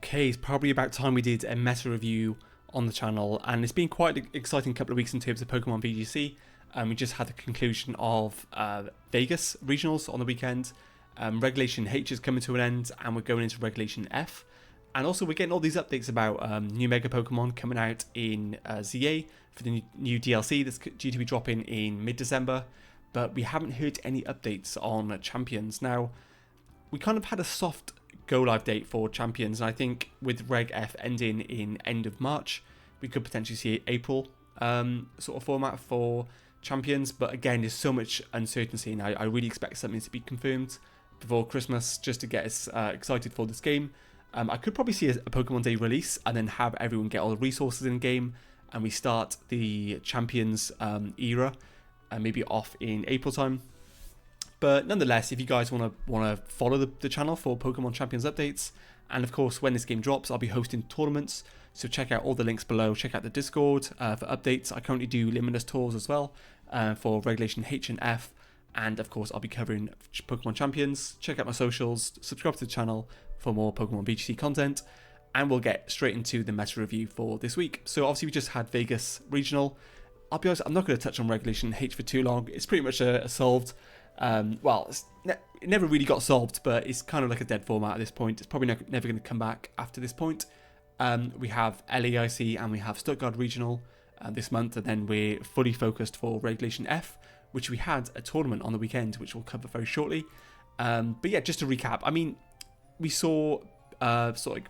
Okay, it's probably about time we did a meta review on the channel, and it's been quite an exciting couple of weeks in terms of Pokemon VGC. We just had the conclusion of Vegas regionals on the weekend. Regulation H is coming to an end, and we're going into Regulation F. And also we're getting all these updates about new Mega Pokemon coming out in ZA for the new DLC that's due to be dropping in mid-December. But we haven't heard any updates on Champions. Now, we kind of had a soft go live date for Champions, and I think with Reg F ending in end of March, we could potentially see April sort of format for Champions. But again, there's so much uncertainty, and I really expect something to be confirmed before Christmas just to get us excited for this game. I could probably see a Pokemon Day release and then have everyone get all the resources in game, and we start the Champions era, maybe off in April time. But nonetheless, if you guys want to follow the channel for Pokemon Champions updates, and of course when this game drops, I'll be hosting tournaments, so check out all the links below. Check out the Discord for updates. I currently do Limitless tours as well for Regulation H and F, and of course I'll be covering Pokemon Champions. Check out my socials, subscribe to the channel for more Pokemon VGC content, and we'll get straight into the meta review for this week. So obviously we just had Vegas Regional. I'll be honest, I'm not going to touch on Regulation H for too long. It's pretty much a solved. Well, it never really got solved, but it's kind of like a dead format at this point. It's probably never going to come back after this point. We have LAIC and we have Stuttgart Regional this month, and then we're fully focused for Regulation F, which we had a tournament on the weekend, which we'll cover very shortly. But yeah, just to recap, I mean, we saw sort of like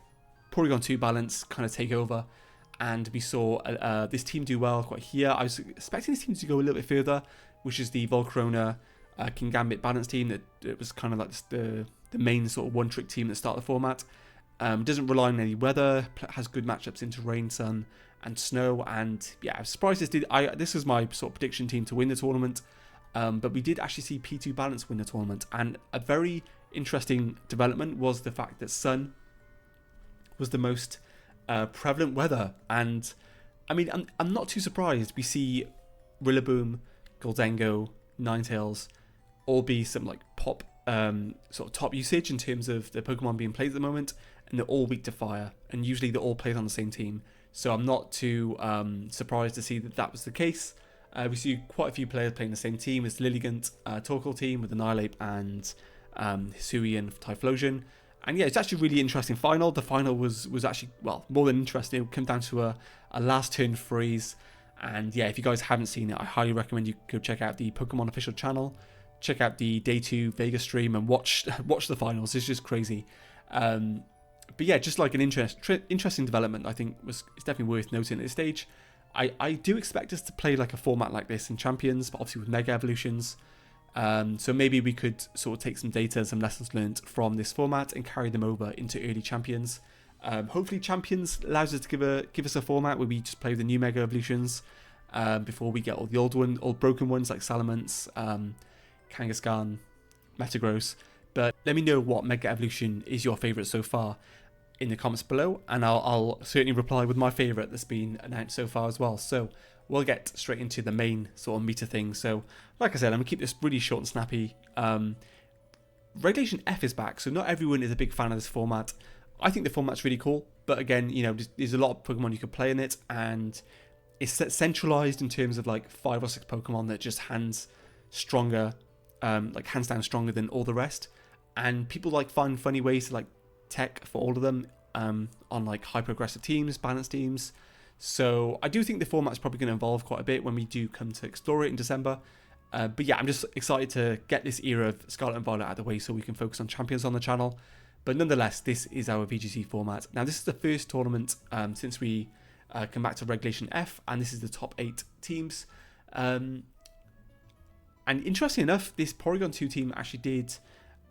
Porygon 2 balance kind of take over, and we saw this team do well quite here. I was expecting this team to go a little bit further, which is the Volcarona King Gambit balance team that was kind of like the main sort of one-trick team that started the format. Doesn't rely on any weather, has good matchups into rain, sun, and snow. And yeah, I was surprised this was my sort of prediction team to win the tournament. But we did actually see P2 Balance win the tournament, and a very interesting development was the fact that sun was the most prevalent weather. And I mean, I'm not too surprised. We see Rillaboom, Goldengo, Ninetales all be some like pop sort of top usage in terms of the Pokemon being played at the moment, and they're all weak to fire, and usually they're all played on the same team. So I'm not too surprised to see that was the case. We see quite a few players playing the same team as Lilligant Torkoal team with Annihilate and Hisui and Typhlosion. And yeah, it's actually a really interesting final. The final was actually, well, more than interesting. It would come down to a last turn freeze. And yeah, if you guys haven't seen it, I highly recommend you go check out the Pokemon official channel. Check out the Day 2 Vegas stream and watch the finals. It's just crazy. But yeah, just like an interesting development, I think it's definitely worth noting at this stage. I do expect us to play like a format like this in Champions, but obviously with Mega Evolutions. So maybe we could sort of take some data, some lessons learned from this format and carry them over into early Champions. Hopefully Champions allows us to give us a format where we just play the new Mega Evolutions before we get all the old broken ones like Salamence, Kangaskhan, Metagross. But let me know what Mega Evolution is your favourite so far in the comments below, and I'll certainly reply with my favourite that's been announced so far as well. So we'll get straight into the main sort of meta thing. So like I said, I'm going to keep this really short and snappy. Regulation F is back, so not everyone is a big fan of this format. I think the format's really cool, but again, you know, there's a lot of Pokemon you could play in it, and it's centralized in terms of like 5 or 6 Pokemon that just hands down stronger than all the rest. And people like find funny ways to like tech for all of them on like hyper aggressive teams, balanced teams. So I do think the format's probably going to evolve quite a bit when we do come to explore it in December. But yeah, I'm just excited to get this era of Scarlet and Violet out of the way so we can focus on Champions on the channel. But nonetheless, this is our VGC format. Now, this is the first tournament since we come back to Regulation F, and this is the top 8 teams. And interestingly enough, this Porygon 2 team actually did,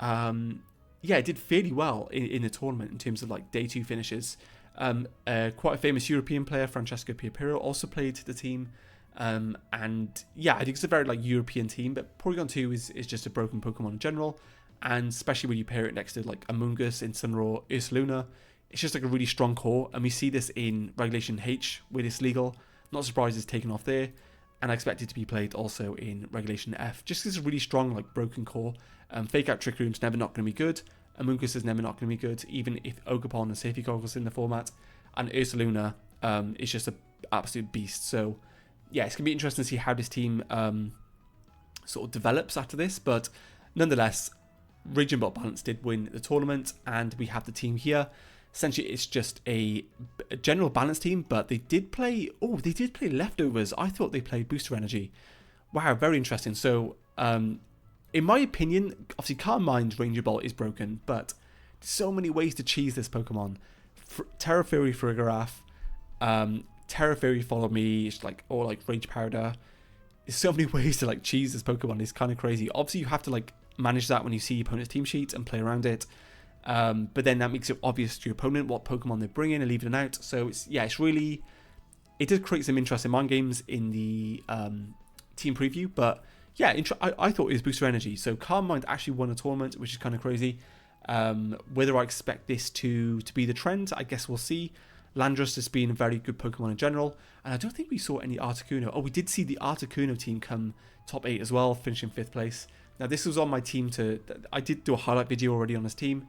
it did fairly well in the tournament in terms of like Day 2 finishes. Quite a famous European player, Francesco Piopiro, also played the team. And yeah, I think it's a very like European team, but Porygon 2 is just a broken Pokemon in general. And especially when you pair it next to like Amoonguss, Incineroar, Ursaluna, it's just like a really strong core. And we see this in Regulation H where it's legal. Not surprised it's taken off there. And I expect it to be played also in Regulation F. Just because it's a really strong like broken core. Fake out Trick Room's never not going to be good. Amoonguss is never not going to be good, even if Ogerpon and Safety Goggles in the format. And Ursaluna is just an absolute beast. So, yeah, it's going to be interesting to see how this team sort of develops after this. But nonetheless, Region Bot Balance did win the tournament, and we have the team here. Essentially, it's just a general balance team, but they did play... Oh, they did play Leftovers. I thought they played Booster Energy. Wow, very interesting. So, in my opinion, obviously Calm Mind Ranger Bolt is broken, but so many ways to cheese this Pokemon. Terra Fury Frigoraph, Terra Fury Follow Me, or Rage Powder. There's so many ways to like cheese this Pokemon. It's kind of crazy. Obviously, you have to like manage that when you see your opponent's team sheet and play around it. But then that makes it obvious to your opponent what Pokemon they're bringing and leaving it out. So it's really, it does create some interesting mind games in the team preview. But yeah, I thought it was Booster Energy. So Calm Mind actually won a tournament, which is kind of crazy. Whether I expect this to be the trend, I guess we'll see. Landorus has been a very good Pokemon in general, and I don't think we saw any Articuno. Oh, we did see the Articuno team come top 8 as well, finishing 5th place. Now this was on my team I did do a highlight video already on this team.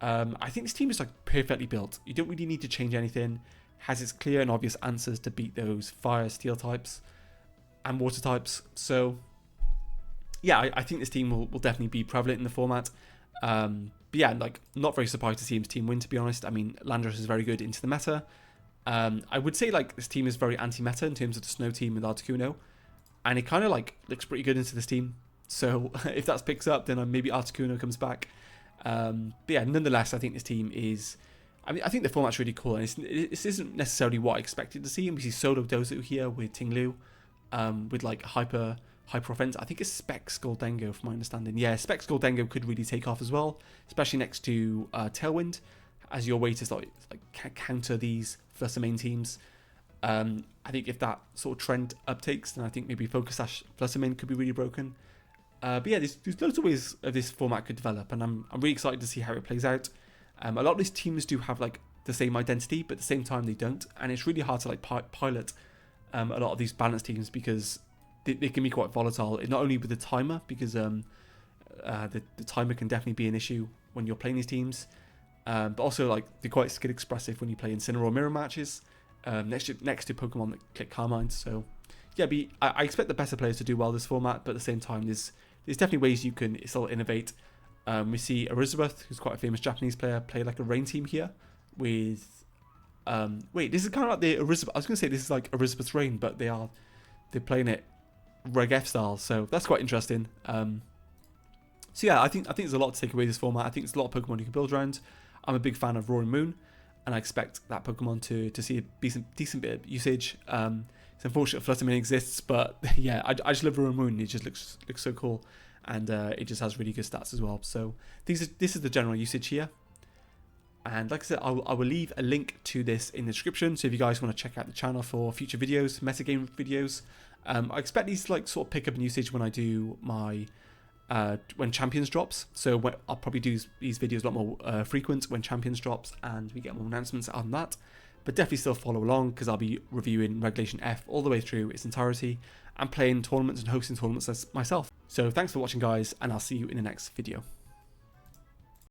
I think this team is like perfectly built. You don't really need to change anything. Has its clear and obvious answers to beat those fire, steel types and water types. So yeah, I think this team will definitely be prevalent in the format. But yeah, like not very surprised to see his team win, to be honest. I mean, Landorus is very good into the meta. I would say like this team is very anti-meta in terms of the snow team with Articuno, and it kind of like looks pretty good into this team. So if that picks up, then maybe Articuno comes back. But yeah, nonetheless, I think this team is... I mean, I think the format's really cool, and this isn't necessarily what I expected to see. And we see Solo Dozu here with Tinglu, with like hyper offense. I think it's Specs Goldengo, from my understanding. Yeah, Specs Goldengo could really take off as well, especially next to Tailwind, as your way to like counter these Flutter main teams. I think if that sort of trend uptakes, then I think maybe Focus Sash Flutter main could be really broken. But yeah, there's loads of ways this format could develop, and I'm really excited to see how it plays out. A lot of these teams do have like the same identity, but at the same time they don't, and it's really hard to like pilot a lot of these balance teams because they can be quite volatile. Not only with the timer, because the timer can definitely be an issue when you're playing these teams, but also like they're quite skill expressive when you play Incineroar mirror matches next to Pokemon that click Carmine. So yeah, I expect the better players to do well this format, but at the same time there's definitely ways you can still innovate. We see Elizabeth, who's quite a famous Japanese player, play like a rain team here with... wait, this is kind of like the Elizabeth... I was going to say this is like Elizabeth's Rain, but they're playing it Reg F style, so that's quite interesting. So yeah, I think there's a lot to take away this format. I think there's a lot of Pokemon you can build around. I'm a big fan of Roaring Moon, and I expect that Pokemon to see a decent bit of usage. It's unfortunate Flutter Mane exists, but yeah, I just love Roaring Moon. It just looks so cool, and it just has really good stats as well. So this is the general usage here. And like I said, I will leave a link to this in the description. So if you guys want to check out the channel for future videos, metagame videos, I expect these to like sort of pick up in usage when I do my when Champions drops. So I'll probably do these videos a lot more frequent when Champions drops, and we get more announcements on that. But definitely still follow along, because I'll be reviewing Regulation F all the way through its entirety and playing tournaments and hosting tournaments myself. So thanks for watching, guys, and I'll see you in the next video.